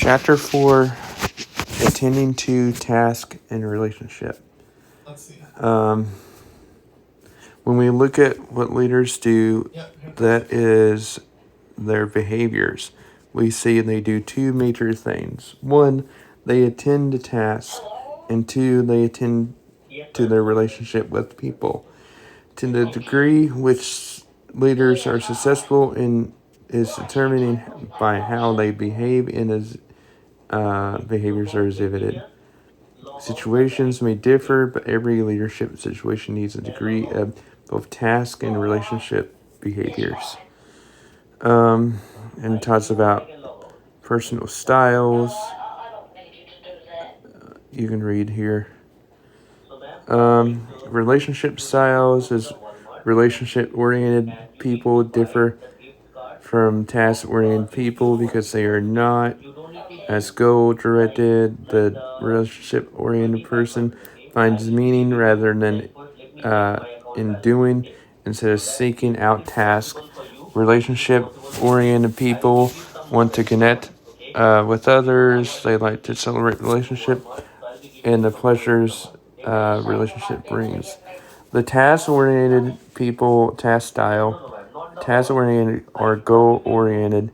Chapter 4, Attending to Task and Relationship. When we look at what leaders do, that is their behaviors. We see they do two major things. One, they attend to tasks, and two, they attend to their relationship with people. To the degree which leaders are successful in is determining by how they behave and as behaviors are exhibited. Situations may differ, but every leadership situation needs a degree of both task and relationship behaviors. And talks about personal styles. You can read here. Relationship styles is relationship-oriented people differ from task-oriented people because they are not as goal-directed. The relationship-oriented person finds meaning rather than in doing instead of seeking out tasks. Relationship-oriented people want to connect with others. They like to celebrate relationship and the pleasures relationship brings. The task-oriented people, task style, task-oriented or goal-oriented.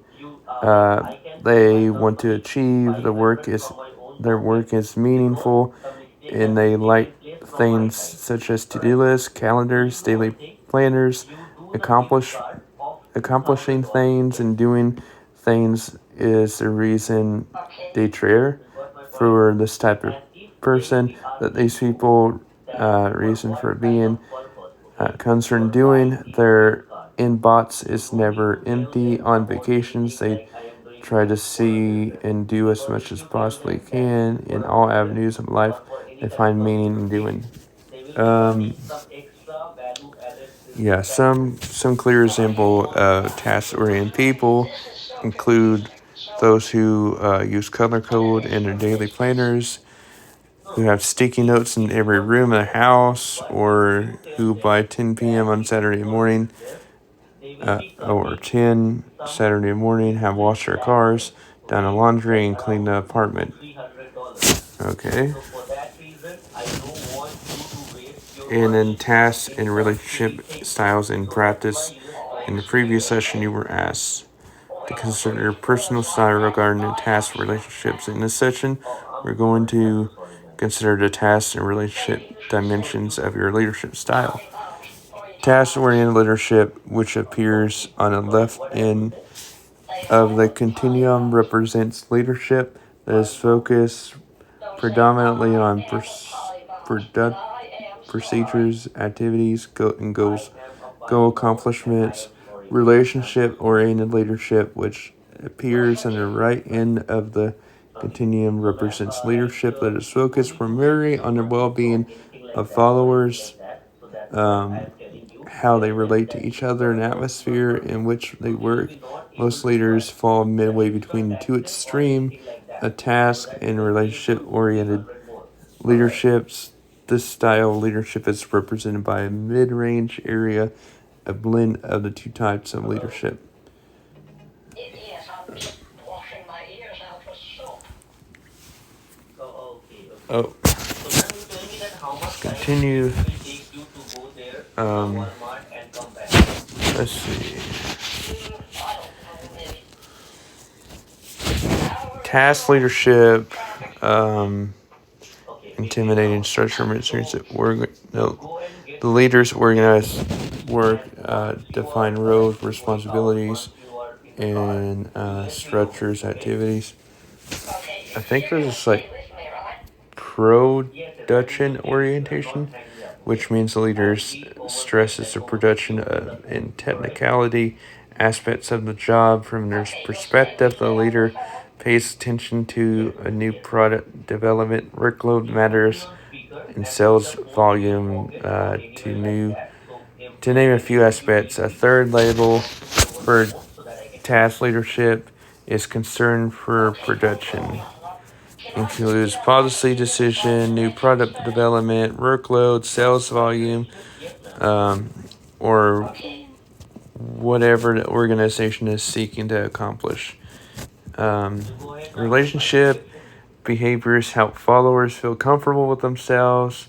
They want to achieve their work is meaningful, and they like things such as to-do lists, calendars, daily planners, accomplishing things and doing things is the reason they care for this type of person. That these people reason for being concerned doing their inbox is never empty. On vacations, they try to see and do as much as possibly can in all avenues of life. They find meaning in doing. Some clear example of task-oriented people include those who use color code in their daily planners, who have sticky notes in every room in the house, or who by 10 p.m. on Saturday morning or 10 Saturday morning have washed their cars, done the laundry, and cleaned the apartment. Okay. And then tasks and relationship styles in practice. In the previous session, you were asked to consider your personal style regarding the task relationships. In this session, we're going to consider the task and relationship dimensions of your leadership style. Task-oriented leadership, which appears on the left end of the continuum, represents leadership that is focused predominantly on procedures, activities, goal accomplishments. Relationship-oriented leadership, which appears on the right end of the continuum, represents leadership that is focused primarily on the well-being of followers, how they relate to each other, an atmosphere in which they work. Most leaders fall midway between the two extremes, a task and relationship-oriented leaderships. This style of leadership is represented by a mid-range area, a blend of the two types of leadership. Let's continue. Let's see. Task leadership, intimidating structure, the leaders organize work, define roles, responsibilities, and structures, activities. I think there's like production orientation, which means the leader stresses the production and technicality aspects of the job. From their perspective, the leader pays attention to a new product development, workload matters, and sales volume to name a few aspects. A third label for task leadership is concern for production. Includes policy decision, new product development, workload, sales volume, or whatever the organization is seeking to accomplish. Relationship behaviors help followers feel comfortable with themselves,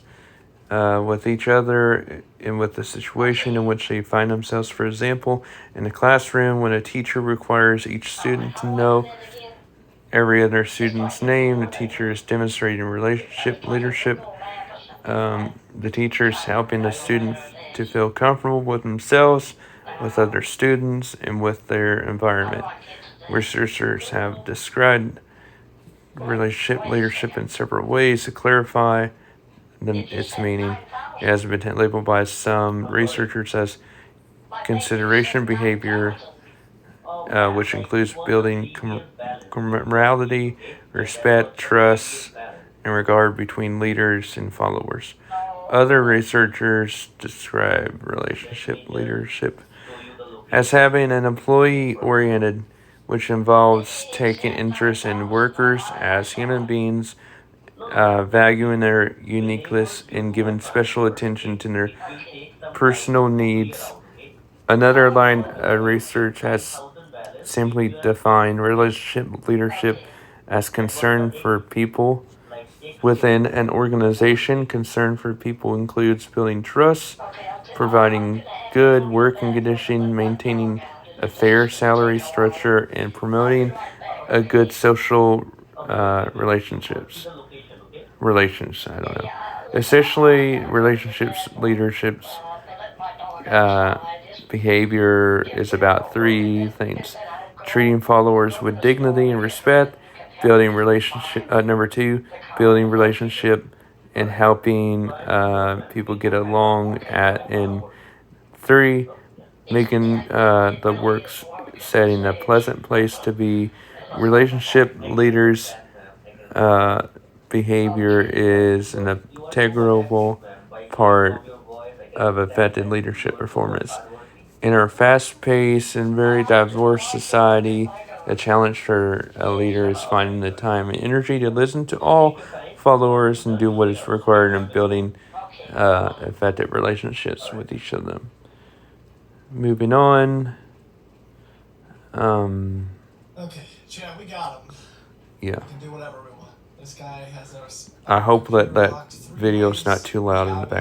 with each other, and with the situation in which they find themselves. For example, in a classroom, when a teacher requires each student to know every other student's name, the teacher is demonstrating relationship leadership. The teacher is helping the student to feel comfortable with themselves, with other students, and with their environment. Researchers have described relationship leadership in several ways to clarify its meaning. It has been labeled by some researchers as consideration behavior, which includes building camaraderie, respect, trust, and regard between leaders and followers. Other researchers describe relationship leadership as having an employee oriented, which involves taking interest in workers as human beings, valuing their uniqueness, and giving special attention to their personal needs. Another line of research has simply defined relationship leadership as concern for people within an organization. Concern for people includes building trust, providing good working conditions, maintaining a fair salary structure, and promoting a good social relations. I don't know. Essentially, relationships leaderships uh, behavior is about three things: treating followers with dignity and respect, building relationship. Number two, building relationship and helping people get along at. And three, making the work setting a pleasant place to be. Relationship leaders' behavior is an integral part of effective leadership performance. In our fast-paced and very diverse society, the challenge for a leader is finding the time and energy to listen to all followers and do what is required in building effective relationships with each of them. Moving on. Okay, Chad, we got him. Yeah. We can do whatever we want. This guy has us. I hope that video's not too loud in the background.